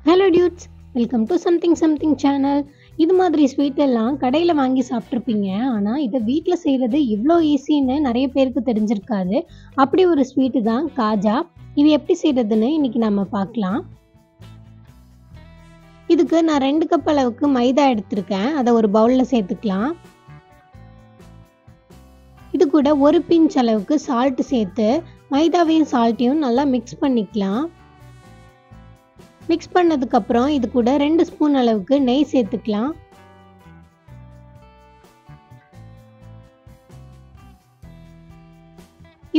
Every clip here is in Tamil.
Hello dudes, welcome to something channel. இது மாதிரி ஸ்வீட் எல்லாம் கடையில் வாங்கி சாப்பிட்ருப்பீங்க. ஆனால் இதை வீட்டில் செய்கிறது இவ்வளோ ஈஸின்னு நிறைய பேருக்கு தெரிஞ்சிருக்காது. அப்படி ஒரு ஸ்வீட்டு தான் காஜா. இது எப்படி செய்கிறதுன்னு இன்னைக்கு நம்ம பார்க்கலாம். இதுக்கு நான் 2 கப் அளவுக்கு மைதா எடுத்திருக்கேன். அதை ஒரு பவுலில் சேர்த்துக்கலாம். இது கூட ஒரு பிஞ்ச் அளவுக்கு சால்ட் சேர்த்து மைதாவையும் சால்ட்டையும் நல்லா மிக்ஸ் பண்ணிக்கலாம். மிக்ஸ் பண்ணதுக்கு அப்புறம் இது கூட 2 ஸ்பூன் அளவுக்கு நெய் சேர்த்துக்கலாம்.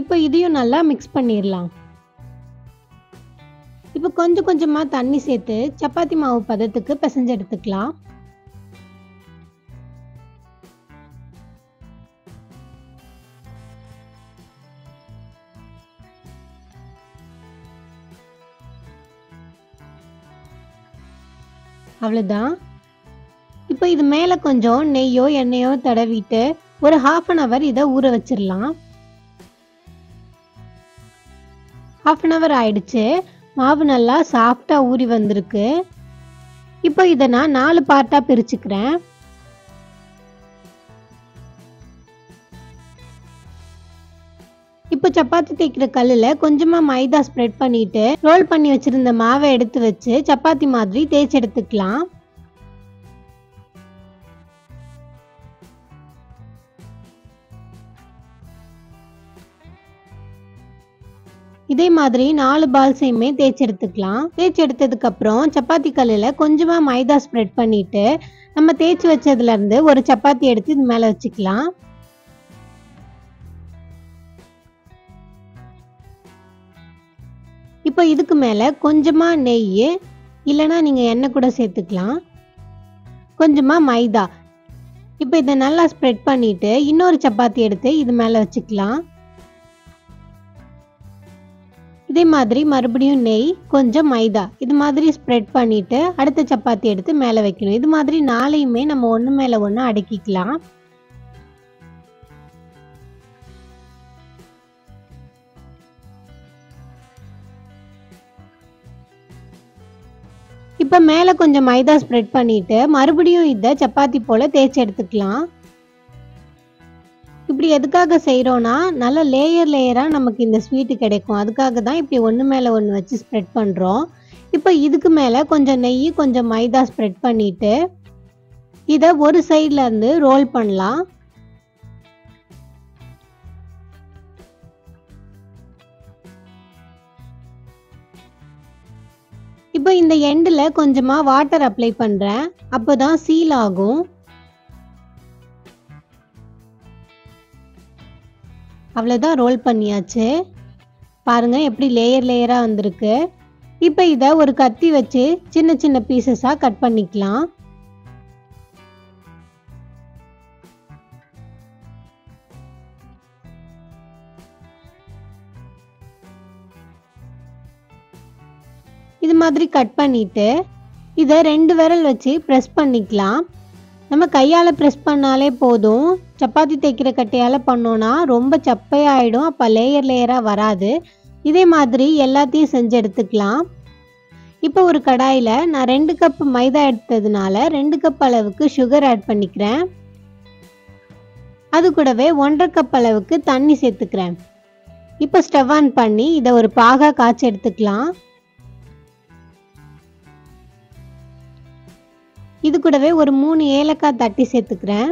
இப்போ இதையும் நல்லா மிக்ஸ் பண்ணிடலாம். இப்போ கொஞ்சம் கொஞ்சமா தண்ணி சேர்த்து சப்பாத்தி மாவு பதத்துக்கு பிசைஞ்சு எடுத்துக்கலாம். அவ்வளோதான். இப்போ இது மேலே கொஞ்சம் நெய்யோ எண்ணெயோ தடவிட்டு ஒரு 1/2 hour இதை ஊற வச்சிடலாம். 1/2 hour ஆயிடுச்சு. மாவு நல்லா சாஃப்டாக ஊறி வந்திருக்கு. இப்போ இதை நான் 4 பார்ட்டாக பிரிச்சுக்கிறேன். இப்போ சப்பாத்தி தேய்க்கிற கல்லில் கொஞ்சமாக மைதா ஸ்ப்ரெட் பண்ணிட்டு ரோல் பண்ணி வச்சிருந்த மாவை எடுத்து வச்சு சப்பாத்தி மாதிரி தேய்ச்சி எடுத்துக்கலாம். இதே மாதிரி 4 பால்ஸையுமே தேய்ச்சி எடுத்துக்கலாம். தேய்ச்சி எடுத்ததுக்கு அப்புறம் சப்பாத்தி கல்லில் கொஞ்சமாக மைதா ஸ்ப்ரெட் பண்ணிட்டு நம்ம தேய்ச்சி வச்சதுல இருந்து ஒரு சப்பாத்தி எடுத்து இது மேலே வச்சுக்கலாம். இப்போ இதுக்கு மேலே கொஞ்சமாக நெய் இல்லைன்னா நீங்கள் எண்ணெய் கூட சேர்த்துக்கலாம். கொஞ்சமாக மைதா. இப்போ இதை நல்லா ஸ்ப்ரெட் பண்ணிட்டு இன்னொரு சப்பாத்தி எடுத்து இது மேலே வச்சுக்கலாம். இதே மாதிரி மறுபடியும் நெய் கொஞ்சம் மைதா இது மாதிரி ஸ்ப்ரெட் பண்ணிட்டு அடுத்த சப்பாத்தி எடுத்து மேலே வைக்கணும். இது மாதிரி 4ஐயுமே நம்ம ஒன்று மேலே ஒன்று அடுக்கிக்கலாம். இப்போ மேலே கொஞ்சம் மைதா ஸ்ப்ரெட் பண்ணிட்டு மறுபடியும் இதை சப்பாத்தி போல தேய்ச்சி எடுத்துக்கலாம். இப்படி எதுக்காக செய்கிறோன்னா நல்ல லேயராக நமக்கு இந்த ஸ்வீட்டு கிடைக்கும். அதுக்காக தான் இப்படி ஒன்று மேலே ஒன்று வச்சு ஸ்ப்ரெட் பண்ணுறோம். இப்போ இதுக்கு மேலே கொஞ்சம் நெய் கொஞ்சம் மைதா ஸ்ப்ரெட் பண்ணிட்டு இதை ஒரு சைடில் இருந்து ரோல் பண்ணலாம். இப்போ இந்த எண்டில் கொஞ்சமாக வாட்டர் அப்ளை பண்ணுறேன். அப்போ தான் சீல் ஆகும். அவ்வளோதான், ரோல் பண்ணியாச்சு. பாருங்கள் எப்படி லேயராக வந்திருக்கு. இப்போ இதை ஒரு கத்தி வச்சு சின்ன சின்ன பீசஸாக கட் பண்ணிக்கலாம். இது மாதிரி கட் பண்ணிட்டு இதை 2 விரல் வச்சு ப்ரெஸ் பண்ணிக்கலாம். நம்ம கையால் ப்ரெஸ் பண்ணாலே போதும். சப்பாத்தி தேய்க்கிற கட்டையால் பண்ணோன்னா ரொம்ப சப்பையாயிடும். அப்போ லேயராக வராது. இதே மாதிரி எல்லாத்தையும் செஞ்சு எடுத்துக்கலாம். இப்போ ஒரு கடாயில் நான் 2 கப் மைதா எடுத்ததுனால 2 கப் அளவுக்கு சுகர் ஆட் பண்ணிக்கிறேன். அது கூடவே 1/2 கப் அளவுக்கு தண்ணி சேர்த்துக்கிறேன். இப்போ ஸ்டவ் ஆன் பண்ணி இதை ஒரு பாகா காய்ச்சி எடுத்துக்கலாம். இது கூடவே ஒரு 3 ஏலக்காய் தட்டி சேர்த்துக்கிறேன்.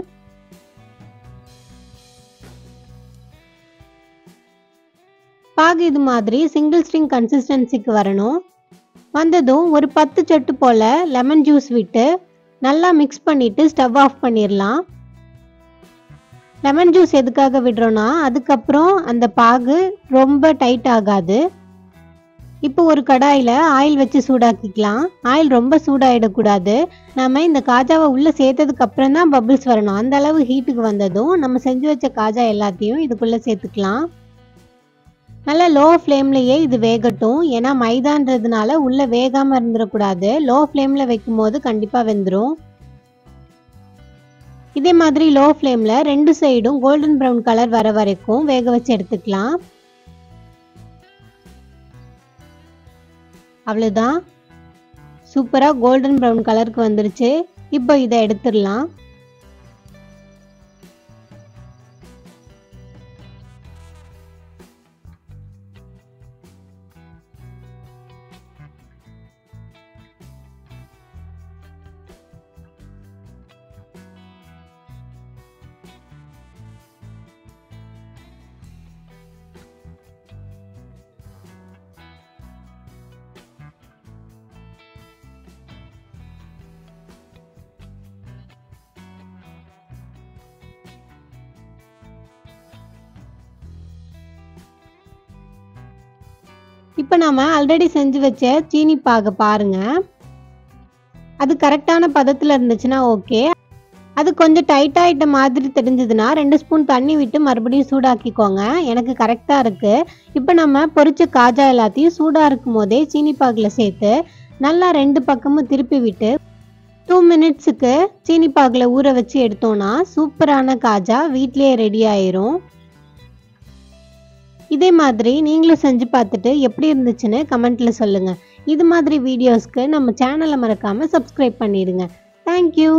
பாகு இது மாதிரி சிங்கிள் ஸ்ட்ரிங் கன்சிஸ்டன்சிக்கு வரணும். வந்ததும் ஒரு 10 சொட்டு போல் லெமன் ஜூஸ் விட்டு நல்லா மிக்ஸ் பண்ணிவிட்டு ஸ்டவ் ஆஃப் பண்ணிடலாம். லெமன் ஜூஸ் எதுக்காக விடுறோன்னா அதுக்கப்புறம் அந்த பாகு ரொம்ப டைட் ஆகாது. இப்போ ஒரு கடாயில் ஆயில் வச்சு சூடாக்கிக்கலாம். ஆயில் ரொம்ப சூடாகிடக்கூடாது. நம்ம இந்த காஜாவை உள்ளே சேர்த்ததுக்கு அப்புறம் தான் பபிள்ஸ் வரணும். அந்த அளவு ஹீட்டுக்கு வந்ததும் நம்ம செஞ்சு வச்ச காஜா எல்லாத்தையும் இதுக்குள்ளே சேர்த்துக்கலாம். நல்லா லோ ஃப்ளேம்லேயே இது வேகட்டும். ஏன்னா மைதான்றதுனால உள்ளே வேகாமல் இருந்துடக்கூடாது. லோ ஃப்ளேமில் வைக்கும் போது கண்டிப்பாக வெந்துடும். இதே மாதிரி லோ ஃப்ளேமில் 2 சைடும் கோல்டன் ப்ரௌன் கலர் வர வரைக்கும் வேக வச்சு எடுத்துக்கலாம். அவ்வளோதான். சூப்பராக கோல்டன் ப்ரௌன் கலருக்கு வந்துருச்சு. இப்போ இதை எடுத்துடலாம். இப்போ நாம ஆல்ரெடி செஞ்சு வச்ச சீனி பாகை பாருங்க. அது கரெக்டான பதத்தில் இருந்துச்சுன்னா ஓகே. அது கொஞ்சம் டைட்டாகிட்ட மாதிரி தெரிஞ்சதுன்னா 2 ஸ்பூன் தண்ணி விட்டு மறுபடியும் சூடாக்கிக்கோங்க. எனக்கு கரெக்டாக இருக்குது. இப்போ நம்ம பொரிச்ச காஜா எல்லாத்தையும் சூடாக இருக்கும் போதே சீனி பாகில் சேர்த்து நல்லா 2 பக்கமும் திருப்பி விட்டு 2 மினிட்ஸுக்கு சீனி பாகில் ஊற வச்சு எடுத்தோன்னா சூப்பரான காஜா வீட்டிலேயே ரெடி ஆயிரும். இதே மாதிரி நீங்களும் செஞ்சு பார்த்துட்டு எப்படி இருந்துச்சுன்னு கமெண்ட்டில் சொல்லுங்கள். இது மாதிரி வீடியோஸ்க்கு நம்ம சேனலை மறக்காமல் சப்ஸ்கிரைப் பண்ணிடுங்க. தேங்க்யூ.